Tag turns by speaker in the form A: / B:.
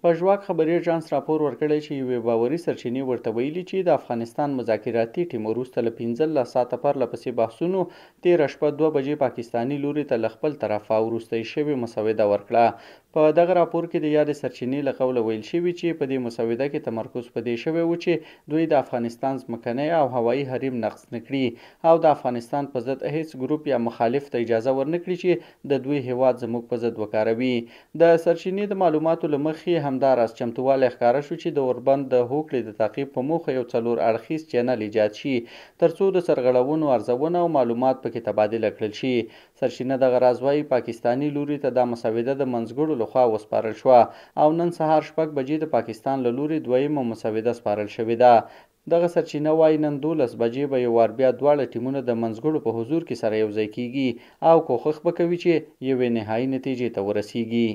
A: پژواک خبري اژانس راپور ورکړی چې یوې باوري سرچینې ورته ویلي چې د افغانستان مذاکراتي ټیم وروسته له 15 ساعته پرله پسې بحثونو تېره شپه 2 بجې پاکستاني لوري ته له خپل طرفه وروستۍ شوې مسوده ورکړه. په دغه راپور کې د یادې سرچینې له قوله ویل شوي چې په دې مسوده کې تمرکز په دې شوی و چې دوی د افغانستان ځمکنی او هوایي حریم نقض نه کړي او د افغانستان په ضد هیڅ ګروپ یا مخالف ته اجازه ورنه کړي چې د دوی هیواد زموږ په ضد وکاروي. د سرچینې د معلوماتو له مخې همداراز چمتووالی ښکاره شو چې د اوربند د هوکړې د تعقیب په موخه یو 4 اړخیز چینل ایجاد شي ترڅو د سرغړونو ارزونه او معلومات پکې تبادله کړل شي. سرچینه دغه راز وایي پاکستاني لوري ته دا مسوده د منځګړو لخوا وسپارل شوه او نن سهار 6 بجې د پاکستان له لوري دویمه مسوده سپارل شوې ده. دغه سرچینه وایي نن 12 بجې به یو وار بیا دواړه ټیمونه د منځګړو په حضور کې سره یوځای کیږي او کوښښ به کوي چې یوې نهایي نتیجې ته ورسیږي.